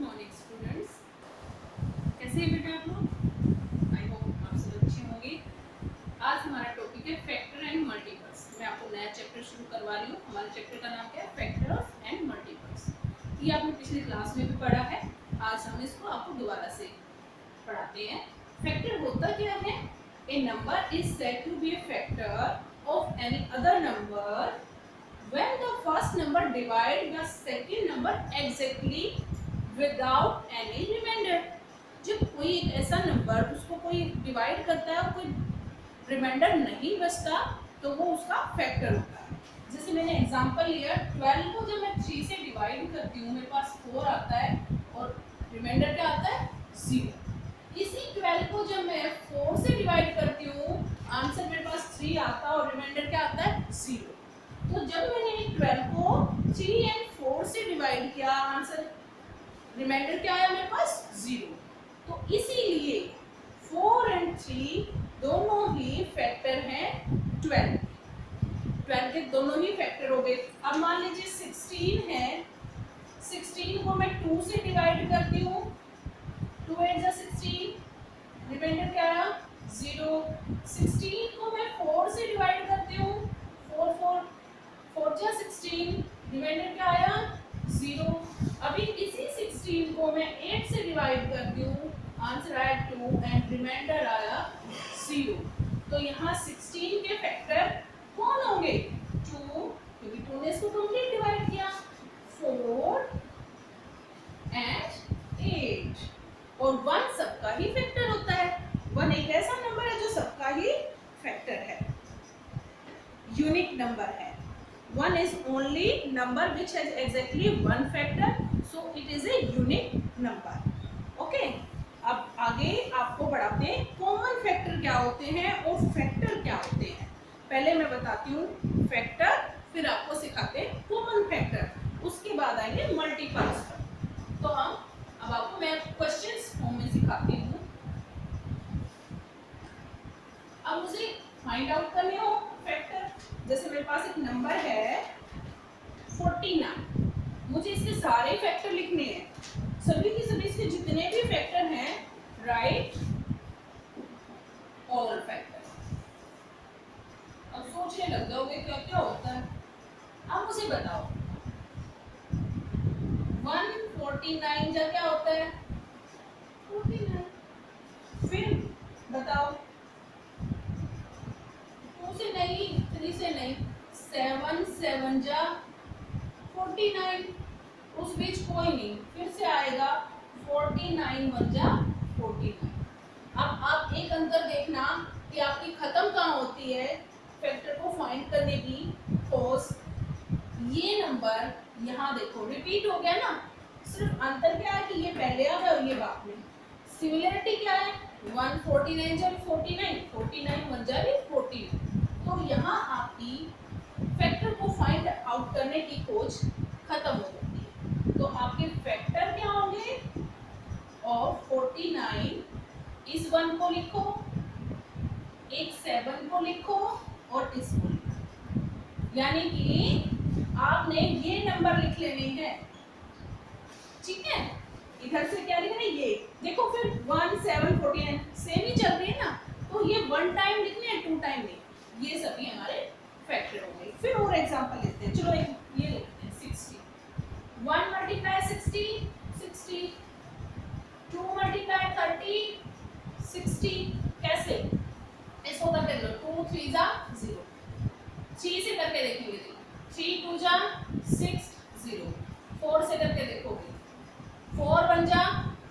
Morning students, कैसे हैं बेटा आप लोग? आई होप आप सब अच्छे होंगे। आज हमारा टॉपिक है फैक्टर एंड मल्टीपल्स। मैं आपको नया चैप्टर शुरू करवा रही हूँ। हमारे चैप्टर का नाम क्या है? Factors and multiples. ये आपने पिछली क्लास में भी पढ़ा है। आज हम इसको आपको दोबारा से पढ़ाते हैं। फैक्टर होता क्या है? A number is said to be a factor of any other number when the first number divide the second number exactly without any remainder। जब कोई एक ऐसा नंबर उसको कोई डिवाइड करता है और कोई रिमाइंडर नहीं बचता तो वो उसका फैक्टर होता है। जैसे मैंने एग्जांपल लिया 12 को जब मैं 3 से डिवाइड करती हूँ मेरे पास 4 आता है और रिमाइंडर क्या आता है? 0। इसी 12 को जब मैं 4 से डिवाइड करती हूँ आंसर मेरे पास 3 आता है और रिमाइंडर क्या आता है? 0। तो जब मैंने 12 को 3 एंड 4 से डिवाइड किया आंसर रिमाइंडर क्या आया मेरे पास? 0। तो इसीलिए 4 एंड 3 दोनों ही फैक्टर हैं 12 के दोनों ही फैक्टर हो गए। अब मान लीजिए 16 है, 16 को मैं 2 से डिवाइड करती हूँ, 2 8 जा 16, रिमाइंडर क्या आया? 0। 16 को मैं 4 से डिवाइड करती हूँ, 4 4 4 जा 16, रिमाइंडर क्या आया? 0। अभी इसी 16 को मैं 8 से डिवाइड करती हूँ, आंसर आया 2 एंड रिमाइंडर आया 0। तो यहाँ 16 के फैक्टर कौन होंगे? 2, क्योंकि 2 ने इसको कंप्लीट डिवाइड किया, 4 एंड 8। और 1 सबका ही फैक्टर होता है। 1 एक ऐसा नंबर है जो सबका ही फैक्टर है, यूनिक नंबर है। 1 is only number which has exactly one factor, so it is a unique number. Okay? अब आगे आपको बढ़ाते हैं कॉमन फैक्टर क्या होते हैं और फैक्टर क्या होते हैं। पहले मैं बताती हूँ फैक्टर, फिर आपको सिखाते हैं कॉमन फैक्टर, उसके बाद आएंगे मल्टीपल्स पर। तो हम अब आपको मैं क्वेश्चंस फॉर्म में सिखाती हूँ। अब मुझे फाइंड आउट करने हो फैक्टर। जैसे मेरे पास एक नंबर है 49, मुझे इसके सारे फैक्टर लिखने हैं, सभी के सभी इसके जितने भी फैक्टर हैं राइट ऑल फैक्टर। अब सोचने लग जाओगे क्या क्या होता है। अब मुझे बताओ 149 जा क्या होता है? 49। फिर बताओ 2 से नहीं, 3 से नहीं, 7 7 जा 49, उस बीच कोई नहीं, फिर से आएगा 49 1 जा 49। अब आप एक अंतर देखना कि आपकी खत्म कहाँ होती है फैक्टर को फाइंड करने की खोज। ये नंबर यहाँ देखो रिपीट हो गया ना, सिर्फ अंतर क्या है कि ये पहले आ गया और ये बाद में। सिमिलरिटी क्या है? 149 जा 49, 49 1 जा 49। तो यहाँ आपकी फैक्टर को फाइंड आउट करने की खोज खत्म हो जाती है। तो आपके फैक्टर क्या होंगे? और 49 इस 1 को लिखो, एक 7 को लिखो और इसको लिखो, यानी कि आपने ये नंबर लिख लेने हैं। ठीक है, इधर से क्या लिखना है? ये देखो फिर 1 7 49 सेम ही चल रही है ना, तो ये 1 टाइम लिखने हैं 2 टाइम नहीं। ये सभी हमारे फैक्टर हो गए। फिर और एग्जांपल लेते हैं। चलो एक ये लिखते हैं 60, 1 मल्टीप्लाई 60 60, 2 मल्टीप्लाई 30 60। कैसे? इसको करके लो, 2 3 जा 0, 3 से करके देखेंगे, 3 2 जा 6 0, 4 से करके देखोगे, 4 1 जा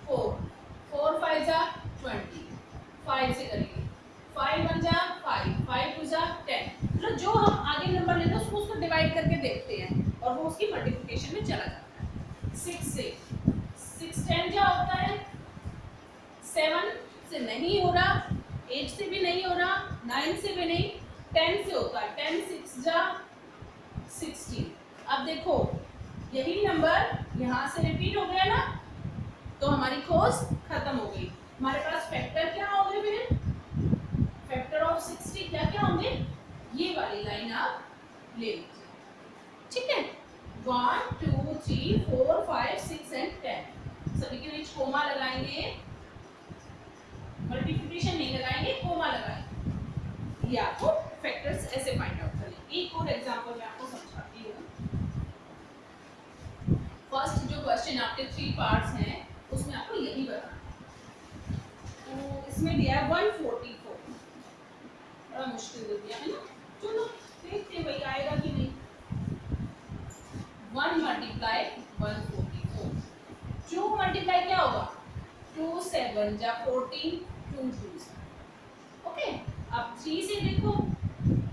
4, 4 5 जा 20, 5 से करेंगे, 5 1 जा 5, 5 2 जा 10। मतलब जो हम आगे नंबर लेते हैं उसको डिवाइड करके देखते हैं और वो उसकी मल्टीप्लिकेशन में चला जाता है। 6 से 6 10 जा होता है, 7 से नहीं हो रहा, 8 से भी नहीं हो रहा, 9 से भी नहीं, 10 से होता है, 10 6 जा 16। अब देखो यही नंबर यहाँ से रिपीट हो गया ना, तो हमारी खोज खत्म हो गई। हमारे पास फैक्टर क्या हो गए? फिर फैक्टर ऑफ 60 क्या क्या होंगे? ये वाली लाइन आप ले लीजिए। ठीक है, 1 2 3 4 5 6 एंड 10 ये आपको फैक्टर्स ऐसे फाइंड आउट करने। एक और एग्जांपल मैं आपको समझाती हूँ। फर्स्ट जो क्वेश्चन आपके 3 पार्ट्स हैं उसमें आपको यही बताना। तो इसमें दिया है 144, बड़ा मुश्किल दे दिया है ना। चलो देखते हैं भाई आएगा कि नहीं। 1 मल्टीप्लाई 144, 2 मल्टीप्लाई क्या होगा 2 7 जा 14, 2 2। ओके, अब 3 से देखो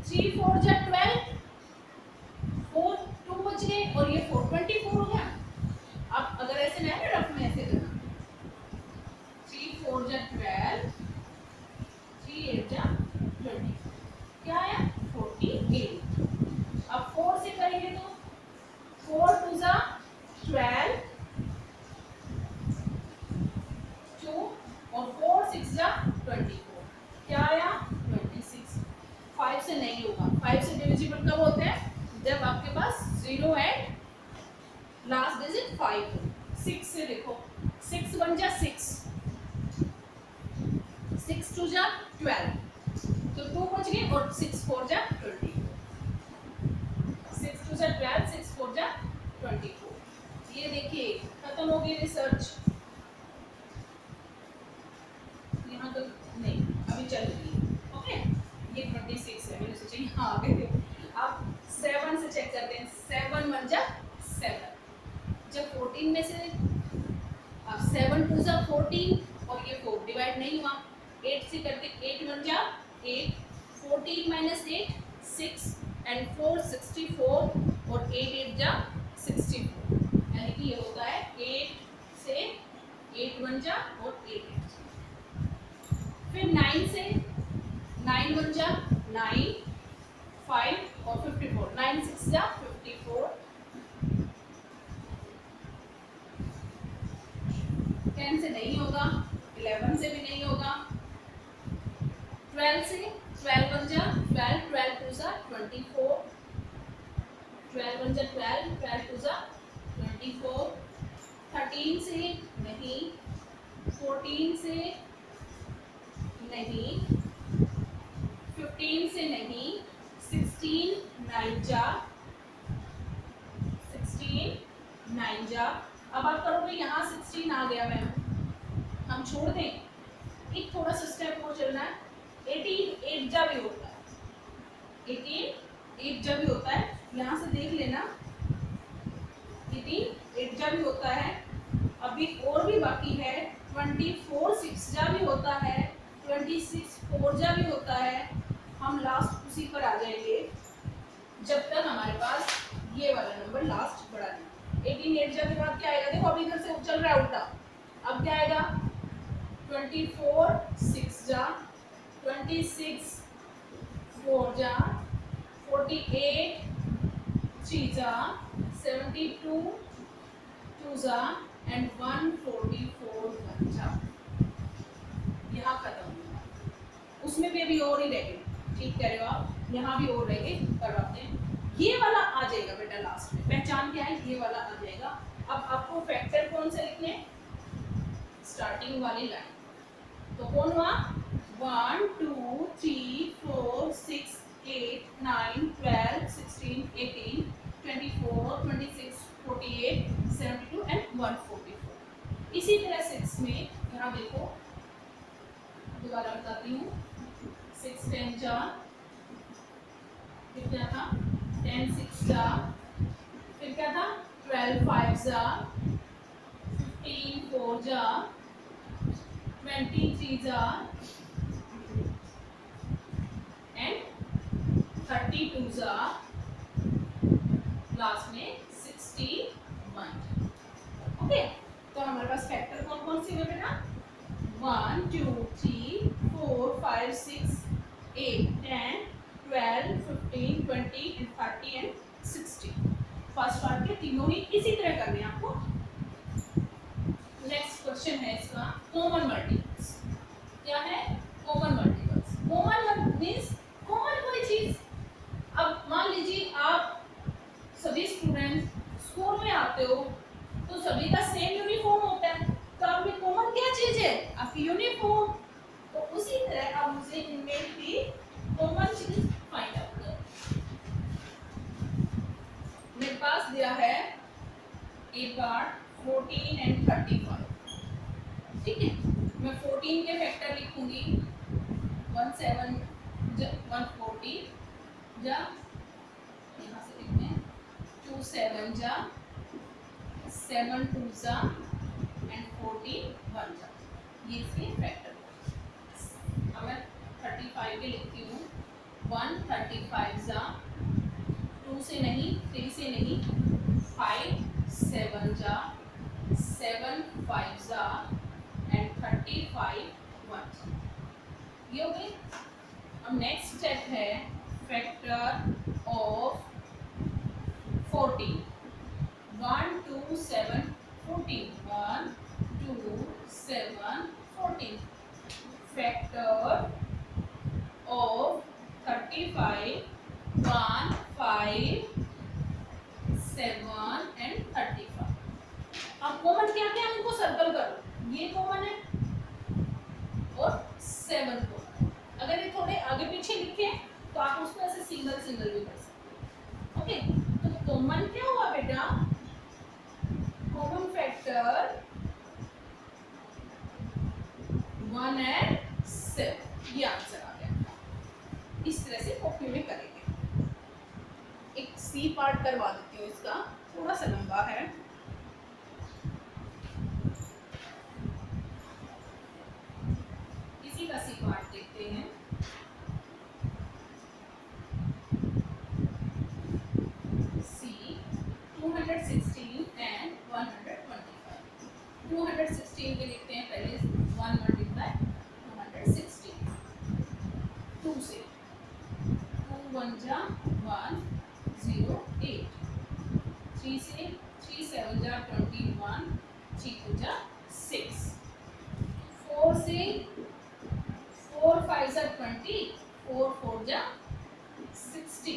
3 4 जा 12, 4 2 बच गए और ये 4 24 हो गया। अब अगर ऐसे ना है रफ में ऐसे करना, 3 4 जा 12, 3 8 जा 20, क्या आया 48। अब 4 से करेंगे तो 4 2 जा 12, 2 और 4 6 जा 24, क्या आया 26। 5 से नहीं होगा, 5 से डिविजिबल कब होते हैं जब आपके पास 0 एंड लास्ट डिजिट 5 हो। 6 से देखो 6 1 जा 6, 6 2 जा 12, तो 2 बच गए और 6 4 जा 20, 6 2 जा 12, 6 4 जा 24। ये देखिए खत्म हो गई रिसर्च, यहाँ तो नहीं अभी चल रही है। ओके, ये 26 है, मैंने सोचा यहाँ आ गए। अब 7 से चेक करते हैं, 7 1 जा 7, जब 14 में से अब 7 2 जा 14 और ये 4 डिवाइड नहीं हुआ, 8 से करते 8 1 जा 8, 14 माइनस 8 6 एंड 4 64 और 8 8 जा 64, यानी कि ये होता है 8 से 8 1 जा और 8 8। फिर 9 से 9 1 जा 9, 5 और 54, 9 6 जा 54, 10 से नहीं होगा, 11 से भी नहीं होगा, 12 से 12 1 जा 12, 12 2 जा 24, 12 1 जा 12, 12 2 जा 24, 13 से नहीं, 14 से नहीं, 15 से नहीं, 16 9 जा 16 9 जा। अब आप करोगे यहाँ 16 आ गया मैम, हम छोड़ दें, एक थोड़ा सा स्टेप और चलना है। 18 8 जा भी होता है, 18 8 जा भी होता है, यहाँ से देख लेना 18 8 जा भी होता है। अभी और भी बाकी है, 24 6 जा भी होता है, 26 4 जा भी होता है। हम लास्ट उसी पर आ जाएंगे जब तक हमारे पास ये वाला नंबर लास्ट बढ़ा नहीं। 18 8 जा के बाद क्या आएगा, देखो अभी इधर से चल रहा है उल्टा, अब क्या आएगा 24 6 जा, 26 4 जा, 48 3 जा, 72 2 जा एंड 144 1 जा। यहाँ खत्म हुआ, उसमें भी अभी और ही रह गए, ठीक कह रहे हो आप, यहाँ भी और रह गए, करवाते हैं। ये वाला आ जाएगा बेटा लास्ट में, पहचान क्या है, ये वाला आ जाएगा। अब आपको फैक्टर कौन से लिखने, स्टार्टिंग वाली लाइन, तो कौन हुआ 1 2 3 4 6 8 9 12 16 18 24 26 48 72 एंड 144। इसी तरह 6 में यहाँ देखो, दोबारा बताती हूँ, 6 10 जा, फिर क्या था 10 6 जा, फिर क्या था 12 5 जा, 15 4 जा, 23 जा एंड 32 जा, लास्ट में 61। ओके, तो हमारे पास फैक्टर कौन कौन से हुए बेटा, 1 2 3 4 5 6 8 10 12 15 20 and 30 and 60। फर्स्ट पार्ट के तीनों ही इसी तरह करने हैं आपको। नेक्स्ट क्वेश्चन है इसका कॉमन मल्टीपल्स। क्या है common multiples, common means common कोई चीज। अब मान लीजिए आप सभी स्टूडेंट स्कूल में आते हो तो सभी का सेम यूनिफॉर्म होता है, तो आप में कॉमन क्या चीज है, आपकी यूनिफॉर्म। तो उसी तरह आप मुझे इनमें भी कॉमन एक बार 14 एंड 35, ठीक है। मैं 14 के फैक्टर लिखूंगी 17 140 जा, यहाँ से लिखते हैं 2 7 जा, 7 2 जा एंड 41 जा, ये इसके फैक्टर। अब मैं 35 के लिखती हूँ 135 जा, 2 से नहीं 3 से नहीं, 5 7 जा, 7 5 जा एंड 35 1, ये हो गई। अब नेक्स्ट स्टेप है factor of 40, 1 2 7 14, 1 2 7 14, factor of 35 1 5 7 and 35। अब कॉमन क्या क्या है उनको सर्कल करो, ये कॉमन है और 7 कॉमन है। अगर ये थोड़े आगे पीछे लिखे तो आप उसको ऐसे सिंगल सिंगल भी कर सकते हैं। ओके, तो कॉमन क्या हुआ बेटा, कॉमन फैक्टर 1 एंड 7, ये आंसर आ गया। इस तरह से कॉपी में करेंगे। एक सी पार्ट करवा देती हूँ, इसका थोड़ा सा लंबा है। इसी का सी पार्ट देखते हैं। सी 216 एंड 125, 216 के लिखते हैं पहले 1 मल्टीप्लाई 216, 2 से 2 1 जा 1 0 8, 3 से 3 7 जा 21, 3 2 जा 6, 4 से 4 5 जा 20, 4 4 जा 60।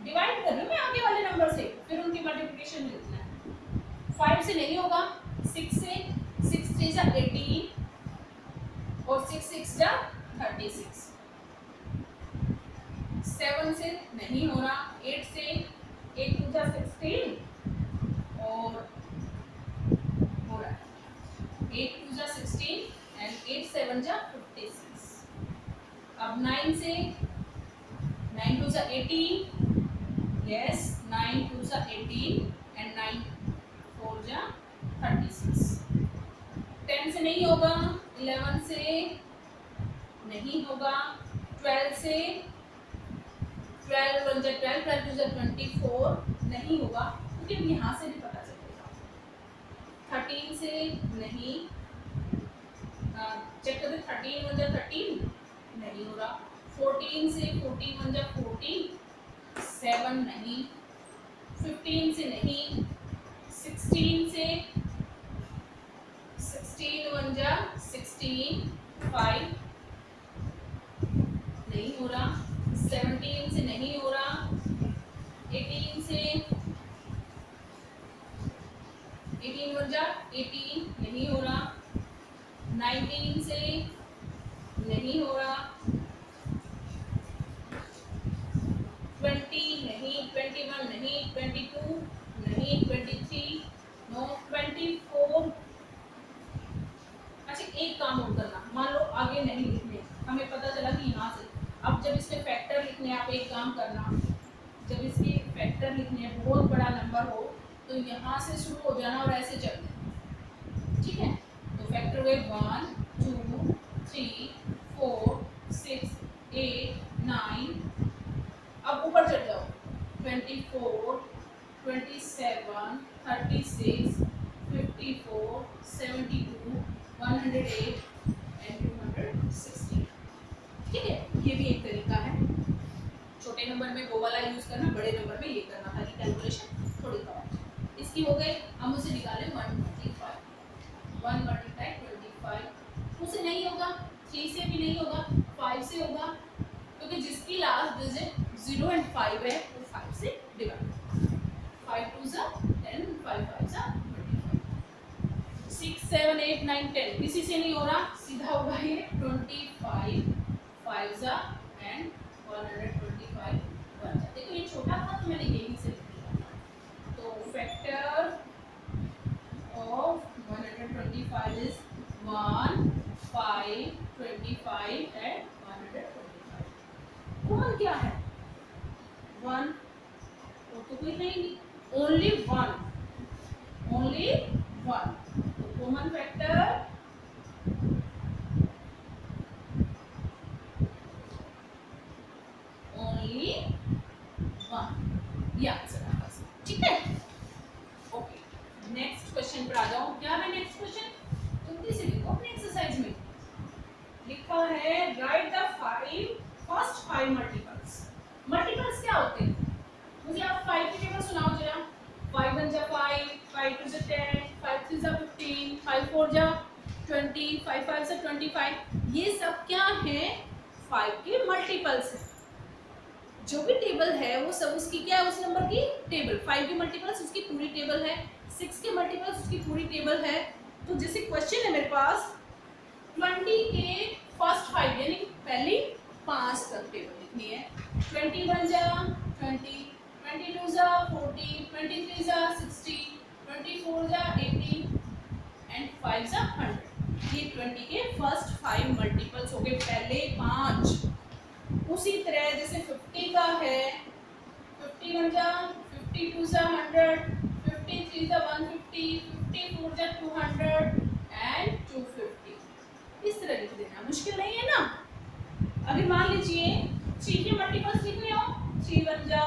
डिवाइड कर रही हूँ मैं आगे वाले नंबर से, फिर उनकी मल्टीप्लिकेशन लिखना है। 5 से नहीं होगा, 6 से 6 3 जा 18 और 6 6 जा 36, 7 से नहीं हो रहा, 8 से 8 2 जा 16 और हो रहा है 8 2 जा 16 एंड 8 7 जा 56। अब 9 से 9 2 जा 18, yes 9 2 जा 18 एंड 9 4 जा 36। 10 से नहीं होगा, 11 से नहीं होगा, 12 से 12 1 जा 12, 12 2 जा 24 नहीं होगा, क्योंकि अब यहाँ से भी पता चलेगा। 13 से नहीं, चेक करते 13 1 जा 13 नहीं हो रहा, 14 से 14 1 जा 14, 7 नहीं, 15 से नहीं, 16 से 16 1 जा 16, 5 नहीं हो रहा, 17 से नहीं हो रहा, 18 से 18 1 जा 18 नहीं हो रहा, 19 से नहीं हो रहा, 20 नहीं, 21 नहीं, 22 नहीं, 23 नो, 24। अच्छा एक काम और करना, मान लो आगे नहीं लिखने, हमें पता चला कि यहाँ से, अब जब इसके फैक्टर लिखने आप एक काम करना, जब इसके फैक्टर लिखने बहुत बड़ा नंबर हो तो यहाँ से शुरू हो जाना और ऐसे चल देना, ठीक है। तो फैक्टर हुए 1 2 3 4 6 8 9, अब ऊपर चढ़ जाओ 24 27 36 54 72 108 एंड 216, ठीक है। ये भी एक तरीका है, छोटे नंबर में वो वाला यूज करना, बड़े नंबर में ये करना, ताकि कैलकुलेशन थोड़ी कम हो जाए। इसकी हो गई, हम उसे निकालें 125, 1 मल्टीप्लाई 25, 2 से नहीं होगा, 3 से भी नहीं होगा, 5 से होगा, क्योंकि जिसकी लास्ट डिजिट 0 एंड 5 है वो 5 से डिवाइड, 5 2 जा 10, 5 5 जा 25, 6 7 8 9 10 किसी से नहीं हो रहा, सीधा होगा ये 25 5 जा एंड 125 1 जा। देखो ये छोटा था तो मैंने यही से लिख दिया। तो factor only one. Common factor only one, ये आंसर है बस। ठीक है, ओके नेक्स्ट क्वेश्चन पर आ जाओ। क्या है नेक्स्ट क्वेश्चन? जल्दी से लिखो अपनी एक्सरसाइज में। लिखा है right the first five multiples. Multiples क्या होते हैं? मुझे आप 5 की टेबल सुनाओ जरा। 5 1 जा 5, 5 2 जा 10, 5 3 जा 15, 5 4 जा 20, 5 5 जा 25। ये सब क्या है? 5 के मल्टीपल्स है। जो भी टेबल है वो सब उसकी क्या है? उस नंबर की टेबल। 5 के मल्टीपल्स उसकी पूरी टेबल है, 6 के मल्टीपल्स उसकी पूरी टेबल है। तो जैसे क्वेश्चन है मेरे पास 20 के फर्स्ट 5 यानी पहली 5 तक टेबल लिखनी है। 21 जा 20, 22 जा 40, 23 जा 60, 24 जा 80 एंड 5 जा 100। ये 20 के फर्स्ट 5 मल्टीपल्स हो गए, पहले 5। उसी तरह जैसे 50 का है 51 जा 52 जा 100, 53 जा 150, 54 जा 200 एंड 250। इस तरह लिख देना, मुश्किल नहीं है ना। अगर मान लीजिए 3 के मल्टीपल्स लिखने हो, 3 1 जा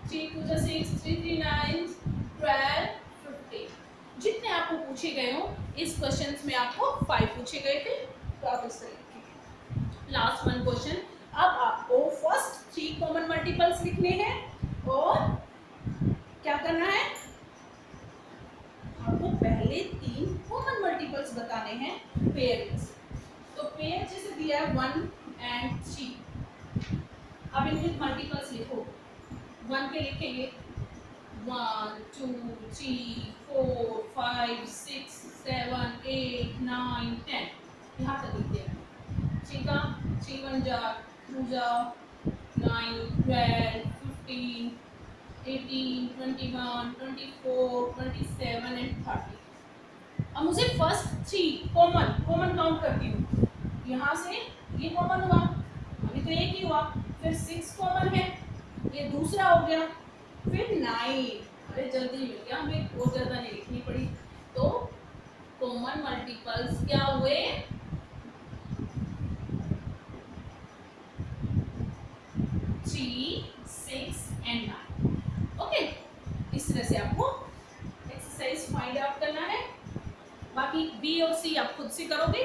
3 2 जा 6, 3 3 9 12 50। जितने आपको पूछे गए हो, इस क्वेश्चंस में आपको 5 पूछे गए थे, तो आप इस तरह लिखिए। Last one question. अब आपको फर्स्ट 3 कॉमन मल्टीपल्स लिखने हैं और क्या करना है? आपको पहले 3 कॉमन मल्टीपल्स बताने हैं पेयर में। तो पेयर जैसे दिया है 1 एंड 3। अब इनके मल्टीपल्स लिखो। 1 के लिखेंगे 1 2 3 4 5 6 7 8 9 10, यहाँ तक लिख देना। ठीक है, 3 1 जा 2 जा 9 12 15 18 21 24 27 एंड 30। अब मुझे फर्स्ट 3 कॉमन काउंट करती हूँ। यहाँ से ये कॉमन हुआ, अभी तो एक ही हुआ, फिर 6 कॉमन है, ये दूसरा हो गया, फिर 9। अरे जल्दी मिल गया, हमें बहुत ज़्यादा नहीं लिखनी पड़ी। तो कॉमन मल्टीपल्स क्या हुए? 3 6 एंड 9। ओके, इस तरह से आपको एक्सरसाइज फाइंड आउट करना है। बाकी बी और सी आप खुद से करोगे।